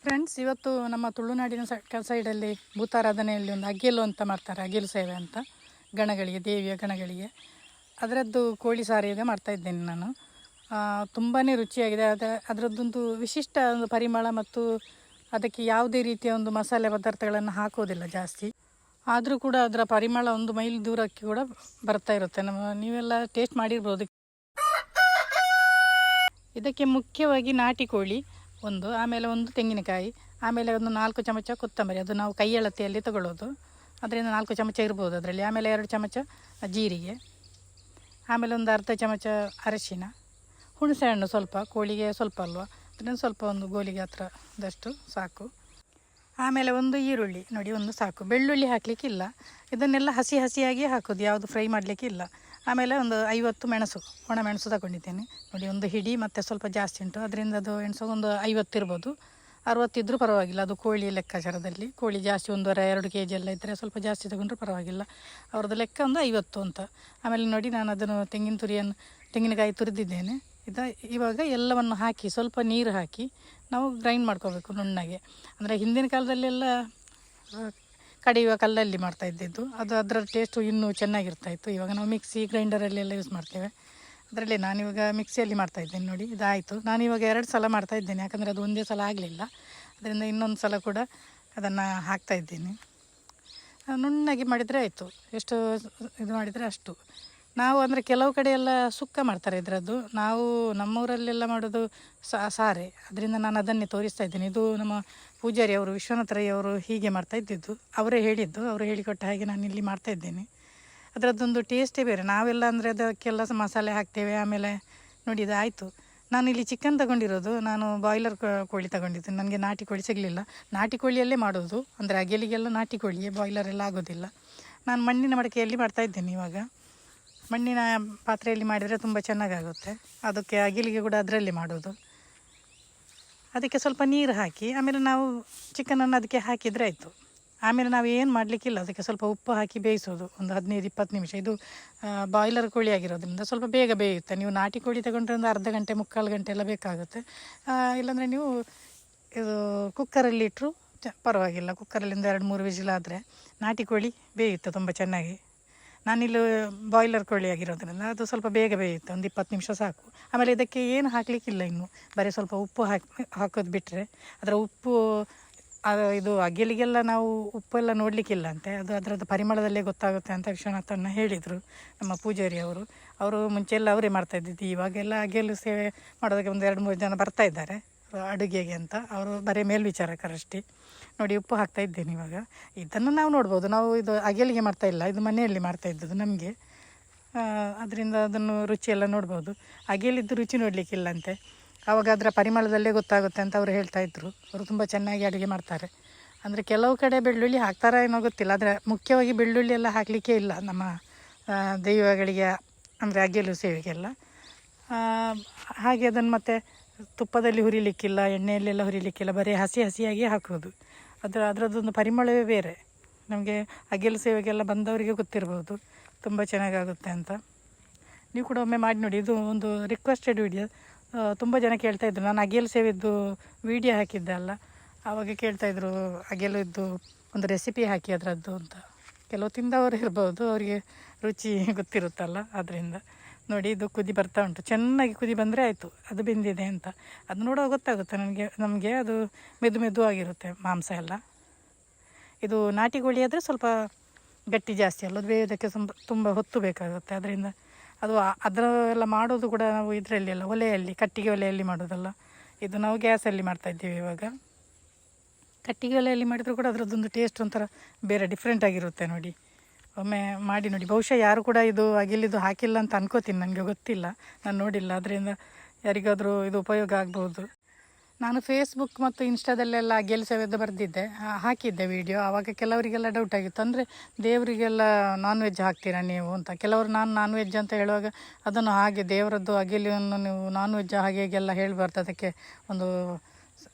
Friends, ಇವತ್ತು ನಮ್ಮ ತುಳುನಾಡಿನ ಸೈಡಲ್ಲಿ ಭೂತಾರಾಧನೆಯಲ್ಲಿ ಒಂದು ಅಗ್ಗೆಲು ಅಂತ ಮಾಡ್ತಾರೆ, ಅಗ್ಗೆಲು ಸೇವೆ ಅಂತ ಗಣಗಳಿಗೆ, ದೇವಿಯ ಗಣಗಳಿಗೆ. ಅದರದ್ದು ಕೋಳಿ ಸಾರು ಈಗ ಮಾಡ್ತಾಯಿದ್ದೇನೆ ನಾನು. ತುಂಬಾ ರುಚಿಯಾಗಿದೆ. ಅದರದ್ದೊಂದು ವಿಶಿಷ್ಟ ಒಂದು ಪರಿಮಳ ಮತ್ತು ಅದಕ್ಕೆ ಯಾವುದೇ ರೀತಿಯ ಒಂದು ಮಸಾಲೆ ಪದಾರ್ಥಗಳನ್ನು ಹಾಕೋದಿಲ್ಲ ಜಾಸ್ತಿ. ಆದರೂ ಕೂಡ ಅದರ ಪರಿಮಳ ಒಂದು ಮೈಲ್ ದೂರಕ್ಕೆ ಕೂಡ ಬರ್ತಾ ಇರುತ್ತೆ. ನೀವೆಲ್ಲ ಟೇಸ್ಟ್ ಮಾಡಿರ್ಬೋದು. ಇದಕ್ಕೆ ಮುಖ್ಯವಾಗಿ ನಾಟಿ ಕೋಳಿ ಒಂದು, ಆಮೇಲೆ ಒಂದು ತೆಂಗಿನಕಾಯಿ, ಆಮೇಲೆ ಒಂದು 4 ಚಮಚ ಕೊತ್ತಂಬರಿ. ಅದು ನಾವು ಕೈ ಅಳತೆಯಲ್ಲಿ ತಗೊಳ್ಳೋದು, ಅದರಿಂದ 4 ಚಮಚ ಇರ್ಬೋದು ಅದರಲ್ಲಿ. ಆಮೇಲೆ 2 ಚಮಚ ಜೀರಿಗೆ, ಆಮೇಲೆ ಒಂದು ಅರ್ಧ ಚಮಚ ಅರಶಿನ, ಹುಣಸೆಹಣ್ಣು ಸ್ವಲ್ಪ, ಕೋಳಿಗೆ ಸ್ವಲ್ಪ ಅಲ್ವಾ, ಅದರಿಂದ ಸ್ವಲ್ಪ ಒಂದು ಗೋಲಿಗೆ ಹತ್ರದಷ್ಟು ಸಾಕು. ಆಮೇಲೆ ಒಂದು ಈರುಳ್ಳಿ ನೋಡಿ, ಒಂದು ಸಾಕು. ಬೆಳ್ಳುಳ್ಳಿ ಹಾಕಲಿಕ್ಕಿಲ್ಲ, ಇದನ್ನೆಲ್ಲ ಹಸಿಯಾಗಿ ಹಾಕೋದು, ಯಾವುದು ಫ್ರೈ ಮಾಡಲಿಕ್ಕಿಲ್ಲ. ಆಮೇಲೆ ಒಂದು 50 ಮೆಣಸು, ಒಣ ಮೆಣಸು ತಗೊಂಡಿದ್ದೇನೆ ನೋಡಿ. ಒಂದು ಹಿಡಿ ಮತ್ತು ಸ್ವಲ್ಪ ಜಾಸ್ತಿ ಉಂಟು, ಅದರಿಂದ ಅದು ಮೆಣಸು ಒಂದು 50 ಇರ್ಬೋದು, 60 ಇದ್ದರೂ ಪರವಾಗಿಲ್ಲ. ಅದು ಕೋಳಿ ಲೆಕ್ಕಾಚಾರದಲ್ಲಿ. ಕೋಳಿ ಜಾಸ್ತಿ 1.5-2 kg ಎಲ್ಲ ಇದ್ದರೆ ಸ್ವಲ್ಪ ಜಾಸ್ತಿ ತಗೊಂಡ್ರೂ ಪರವಾಗಿಲ್ಲ. ಅವ್ರದ್ದು ಲೆಕ್ಕ ಒಂದು 50 ಅಂತ. ಆಮೇಲೆ ನೋಡಿ, ನಾನು ಅದನ್ನು ತೆಂಗಿನಕಾಯಿ ತುರಿದಿದ್ದೇನೆ. ಇವಾಗ ಎಲ್ಲವನ್ನು ಹಾಕಿ ಸ್ವಲ್ಪ ನೀರು ಹಾಕಿ ನಾವು ಗ್ರೈಂಡ್ ಮಾಡ್ಕೋಬೇಕು ನುಣ್ಣಗೆ. ಅಂದರೆ ಹಿಂದಿನ ಕಾಲದಲ್ಲೆಲ್ಲ ಕಡಿಯುವ ಕಲ್ಲಲ್ಲಿ ಮಾಡ್ತಾಯಿದ್ದಿದ್ದು, ಅದರ ಟೇಸ್ಟು ಇನ್ನೂ ಚೆನ್ನಾಗಿರ್ತಾಯಿತ್ತು. ಇವಾಗ ನಾವು ಮಿಕ್ಸಿ ಗ್ರೈಂಡರಲ್ಲೆಲ್ಲ ಯೂಸ್ ಮಾಡ್ತೇವೆ. ಅದರಲ್ಲಿ ನಾನಿವಾಗ ಮಿಕ್ಸಿಯಲ್ಲಿ ಮಾಡ್ತಾಯಿದ್ದೇನೆ ನೋಡಿ. ಇದಾಯಿತು. ನಾನಿವಾಗ 2 ಸಲ ಮಾಡ್ತಾಯಿದ್ದೇನೆ, ಯಾಕಂದರೆ ಅದು ಒಂದೇ ಸಲ ಆಗಲಿಲ್ಲ. ಅದರಿಂದ ಇನ್ನೊಂದು ಸಲ ಕೂಡ ಅದನ್ನು ಹಾಕ್ತಾಯಿದ್ದೀನಿ. ನುಣ್ಣಗೆ ಮಾಡಿದರೆ ಆಯಿತು, ಎಷ್ಟು ಇದು ಮಾಡಿದರೆ ಅಷ್ಟು. ನಾವು ಅಂದರೆ ಕೆಲವು ಕಡೆ ಎಲ್ಲ ಸುಕ್ಕ ಮಾಡ್ತಾರೆ ಇದರದ್ದು. ನಾವು ನಮ್ಮೂರಲ್ಲೆಲ್ಲ ಮಾಡೋದು ಸಾರೆ, ಅದರಿಂದ ನಾನು ಅದನ್ನೇ ತೋರಿಸ್ತಾ ಇದ್ದೀನಿ. ಇದು ನಮ್ಮ ಪೂಜಾರಿ ಅವರು, ವಿಶ್ವನಾಥ ರೈ ಅವರು ಹೀಗೆ ಮಾಡ್ತಾಯಿದ್ದಿದ್ದು. ಅವರೇ ಹೇಳಿದ್ದು, ಅವರು ಹೇಳಿಕೊಟ್ಟ ಹಾಗೆ ನಾನು ಇಲ್ಲಿ ಮಾಡ್ತಾಯಿದ್ದೇನೆ. ಅದರದ್ದೊಂದು ಟೇಸ್ಟೇ ಬೇರೆ. ನಾವೆಲ್ಲ ಅಂದರೆ ಅದಕ್ಕೆಲ್ಲ ಮಸಾಲೆ ಹಾಕ್ತೇವೆ. ಆಮೇಲೆ ನೋಡಿ, ಇದಾಯಿತು. ನಾನು ಇಲ್ಲಿ ಚಿಕನ್ ತಗೊಂಡಿರೋದು, ನಾನು ಬಾಯ್ಲರ್ ಕೋಳಿ ತಗೊಂಡಿದ್ದೀನಿ. ನನಗೆ ನಾಟಿ ಕೋಳಿ ಸಿಗಲಿಲ್ಲ. ನಾಟಿ ಕೋಳಿಯಲ್ಲೇ ಮಾಡೋದು, ಅಂದರೆ ಅಗೆಲಿಗೆಲ್ಲ ನಾಟಿ ಕೋಳಿಯೇ, ಬಾಯ್ಲರೆಲ್ಲ ಆಗೋದಿಲ್ಲ. ನಾನು ಮಣ್ಣಿನ ಮಡಕೆಯಲ್ಲಿ ಮಾಡ್ತಾಯಿದ್ದೇನೆ. ಇವಾಗ ಮಣ್ಣಿನ ಪಾತ್ರೆಯಲ್ಲಿ ಮಾಡಿದರೆ ತುಂಬ ಚೆನ್ನಾಗಾಗುತ್ತೆ. ಅದಕ್ಕೆ ಅಗಿಲಿಗೆ ಕೂಡ ಅದರಲ್ಲಿ ಮಾಡೋದು. ಅದಕ್ಕೆ ಸ್ವಲ್ಪ ನೀರು ಹಾಕಿ ಆಮೇಲೆ ನಾವು ಚಿಕನನ್ನು ಅದಕ್ಕೆ ಹಾಕಿದರೆ ಆಯಿತು. ಆಮೇಲೆ ನಾವು ಏನು ಮಾಡಲಿಕ್ಕಿಲ್ಲ, ಅದಕ್ಕೆ ಸ್ವಲ್ಪ ಉಪ್ಪು ಹಾಕಿ ಬೇಯಿಸೋದು ಒಂದು 15-20 ನಿಮಿಷ. ಇದು ಬಾಯ್ಲರ್ ಕೋಳಿ ಆಗಿರೋದ್ರಿಂದ ಸ್ವಲ್ಪ ಬೇಗ ಬೇಯುತ್ತೆ. ನೀವು ನಾಟಿ ಕೋಳಿ ತಗೊಂಡ್ರೆ ಒಂದು ಅರ್ಧ ಗಂಟೆ 3/4 ಗಂಟೆ ಎಲ್ಲ ಬೇಕಾಗುತ್ತೆ. ಇಲ್ಲಾಂದರೆ ನೀವು ಇದು ಕುಕ್ಕರಲ್ಲಿ ಇಟ್ಟರು ಪರವಾಗಿಲ್ಲ. ಕುಕ್ಕರಲ್ಲಿಂದ 2-3 ವಿಜಿಲ್ ಆದರೆ ನಾಟಿ ಕೋಳಿ ಬೇಯುತ್ತೆ ತುಂಬ ಚೆನ್ನಾಗಿ. ನಾನಿಲ್ಲಿ ಬಾಯ್ಲರ್ ಕೋಳಿ ಆಗಿರೋದ್ರಿಂದ ಅದು ಸ್ವಲ್ಪ ಬೇಗ ಬೇಯುತ್ತೆ, ಒಂದು 20 ನಿಮಿಷ ಸಾಕು. ಆಮೇಲೆ ಇದಕ್ಕೆ ಏನು ಹಾಕಲಿಕ್ಕಿಲ್ಲ, ಇನ್ನು ಬರೀ ಸ್ವಲ್ಪ ಉಪ್ಪು ಹಾಕೋದು ಬಿಟ್ಟರೆ. ಅದರ ಉಪ್ಪು ಇದು ಅಗೆಲಿಗೆಲ್ಲ ನಾವು ಉಪ್ಪೆಲ್ಲ ನೋಡಲಿಕ್ಕಿಲ್ಲ ಅಂತೆ, ಅದು ಅದರದ್ದು ಪರಿಮಳದಲ್ಲೇ ಗೊತ್ತಾಗುತ್ತೆ ಅಂತ ವಿಶ್ವನಾಥನ್ನ ಹೇಳಿದರು ನಮ್ಮ ಪೂಜಾರಿ ಅವರು ಮುಂಚೆಲ್ಲ ಅವರೇ ಮಾಡ್ತಾಯಿದ್ದಿದ್ದು. ಇವಾಗೆಲ್ಲ ಅಗೆಲು ಸೇವೆ ಮಾಡೋದಕ್ಕೆ ಒಂದು 2-3 ಜನ ಬರ್ತಾ ಇದ್ದಾರೆ ಅಡುಗೆಗೆ ಅಂತ. ಅವರು ಬರೀ ಮೇಲ್ವಿಚಾರಕರಷ್ಟೇ. ನೋಡಿ, ಉಪ್ಪು ಹಾಕ್ತಾ ಇದ್ದೇನೆ ಇವಾಗ. ಇದನ್ನು ನಾವು ನೋಡ್ಬೋದು, ನಾವು ಇದು ಅಗೆಲಿಗೆ ಮಾಡ್ತಾಯಿಲ್ಲ, ಇದು ಮನೆಯಲ್ಲಿ ಮಾಡ್ತಾಯಿದ್ದದ್ದು ನಮಗೆ. ಅದರಿಂದ ಅದನ್ನು ರುಚಿಯೆಲ್ಲ ನೋಡ್ಬೋದು. ಅಗೆಲಿದ್ದು ರುಚಿ ನೋಡಲಿಕ್ಕಿಲ್ಲಂತೆ, ಆವಾಗ ಅದರ ಪರಿಮಳದಲ್ಲೇ ಗೊತ್ತಾಗುತ್ತೆ ಅಂತ ಅವರು ಹೇಳ್ತಾಯಿದ್ರು. ಅವರು ತುಂಬ ಚೆನ್ನಾಗಿ ಅಡುಗೆ ಮಾಡ್ತಾರೆ. ಅಂದರೆ ಕೆಲವು ಕಡೆ ಬೆಳ್ಳುಳ್ಳಿ ಹಾಕ್ತಾರಾ ಏನೋ ಗೊತ್ತಿಲ್ಲ, ಆದರೆ ಮುಖ್ಯವಾಗಿ ಬೆಳ್ಳುಳ್ಳಿ ಎಲ್ಲ ಹಾಕಲಿಕ್ಕೆ ಇಲ್ಲ ನಮ್ಮ ದೈವಗಳಿಗೆ, ಅಂದರೆ ಅಗೆಲು ಸೇವೆಗೆಲ್ಲ. ಹಾಗೆ ಅದನ್ನು ಮತ್ತೆ ತುಪ್ಪದಲ್ಲಿ ಹುರಿಲಿಕ್ಕಿಲ್ಲ, ಎಣ್ಣೆಯಲ್ಲೆಲ್ಲ ಹುರಿಲಿಕ್ಕಿಲ್ಲ, ಬರೀ ಹಸಿಯಾಗಿ ಹಾಕೋದು. ಅದರದ್ದೊಂದು ಪರಿಮಳವೇ ಬೇರೆ. ನಮಗೆ ಅಗೆಲು ಸೇವೆಗೆಲ್ಲ ಬಂದವರಿಗೆ ಗೊತ್ತಿರ್ಬೋದು, ತುಂಬ ಚೆನ್ನಾಗಾಗುತ್ತೆ ಅಂತ. ನೀವು ಕೂಡ ಒಮ್ಮೆ ಮಾಡಿ ನೋಡಿ. ಇದು ಒಂದು ರಿಕ್ವೆಸ್ಟೆಡ್ ವಿಡಿಯೋ. ತುಂಬ ಜನ ಕೇಳ್ತಾಯಿದ್ರು, ನಾನು ಅಗೆಲು ಸೇವೆದ್ದು ವಿಡಿಯೋ ಹಾಕಿದ್ದೆ ಅಲ್ಲ, ಆವಾಗ ಕೇಳ್ತಾಯಿದ್ರು ಅಗೆಲು ಇದ್ದು ಒಂದು ರೆಸಿಪಿ ಹಾಕಿ ಅದರದ್ದು ಅಂತ. ಕೆಲವು ತಿಂದವರು ಇರ್ಬೋದು, ಅವರಿಗೆ ರುಚಿ ಗೊತ್ತಿರುತ್ತಲ್ಲ, ಅದರಿಂದ. ನೋಡಿ, ಇದು ಕುದಿ ಬರ್ತಾ ಉಂಟು. ಚೆನ್ನಾಗಿ ಕುದಿ ಬಂದರೆ ಆಯಿತು, ಅದು ಬೆಂದಿದೆ ಅಂತ. ಅದು ನೋಡುವಾಗ ಗೊತ್ತಾಗುತ್ತೆ ನಮಗೆ ಅದು ಮೆದು ಆಗಿರುತ್ತೆ ಮಾಂಸ ಎಲ್ಲ. ಇದು ನಾಟಿ ಕೋಳಿ ಆದರೆ ಸ್ವಲ್ಪ ಗಟ್ಟಿ ಜಾಸ್ತಿ ಅಲ್ಲ, ಅದು ಬೇಯೋದಕ್ಕೆ ತುಂಬ ಹೊತ್ತು ಬೇಕಾಗುತ್ತೆ. ಅದರಿಂದ ಅದು ಅದರೆಲ್ಲ ಮಾಡೋದು ಕೂಡ ನಾವು ಇದರಲ್ಲಿ ಎಲ್ಲ ಒಲೆಯಲ್ಲಿ, ಕಟ್ಟಿಗೆ ಒಲೆಯಲ್ಲಿ ಮಾಡೋದಲ್ಲ. ಇದು ನಾವು ಗ್ಯಾಸಲ್ಲಿ ಮಾಡ್ತಾಯಿದ್ದೀವಿ ಇವಾಗ. ಕಟ್ಟಿಗೆ ಒಲೆಯಲ್ಲಿ ಮಾಡಿದರೂ ಕೂಡ ಅದರದ್ದೊಂದು ಟೇಸ್ಟ್ ಒಂಥರ ಬೇರೆ ಡಿಫ್ರೆಂಟ್ ಆಗಿರುತ್ತೆ ನೋಡಿ. ಒಮ್ಮೆ ಮಾಡಿ ನೋಡಿ. ಬಹುಶಃ ಯಾರು ಕೂಡ ಇದು ಅಗೆಲಿದು ಹಾಕಿಲ್ಲ ಅಂತ ಅನ್ಕೋತೀನಿ, ನನಗೆ ಗೊತ್ತಿಲ್ಲ, ನಾನು ನೋಡಿಲ್ಲ. ಅದರಿಂದ ಯಾರಿಗಾದರೂ ಇದು ಉಪಯೋಗ ಆಗ್ಬೋದು. ನಾನು ಫೇಸ್ಬುಕ್ ಮತ್ತು ಇನ್ಸ್ಟಾದಲ್ಲೆಲ್ಲ ಅಗೆಲು ಸೇವೆದ್ದು ಬರೆದಿದ್ದೆ, ಹಾಕಿದ್ದೆ ವಿಡಿಯೋ. ಆವಾಗ ಕೆಲವರಿಗೆಲ್ಲ ಡೌಟ್ ಆಗಿತ್ತು, ಅಂದರೆ ದೇವರಿಗೆಲ್ಲ ನಾನ್ ವೆಜ್ ಹಾಕ್ತೀರಾ ನೀವು ಅಂತ. ಕೆಲವರು ನಾನ್ ವೆಜ್ ಅಂತ ಹೇಳುವಾಗ ಅದನ್ನು ಹಾಗೆ ದೇವರದ್ದು ಅಗೆಲಿಯನ್ನು ನೀವು ನಾನ್ ವೆಜ್ ಹಾಗೆಲ್ಲ ಹೇಳಬಾರ್ದು, ಅದಕ್ಕೆ ಒಂದು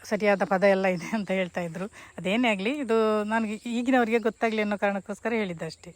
ಸರಿಯಾದ ಪದ ಎಲ್ಲ ಇದೆ ಅಂತ ಹೇಳ್ತಾಯಿದ್ರು. ಅದೇನೇ ಆಗಲಿ, ಇದು ನನಗೆ ಈಗಿನವರಿಗೆ ಗೊತ್ತಾಗಲಿ ಅನ್ನೋ ಕಾರಣಕ್ಕೋಸ್ಕರ ಹೇಳಿದ್ದೆ ಅಷ್ಟೇ.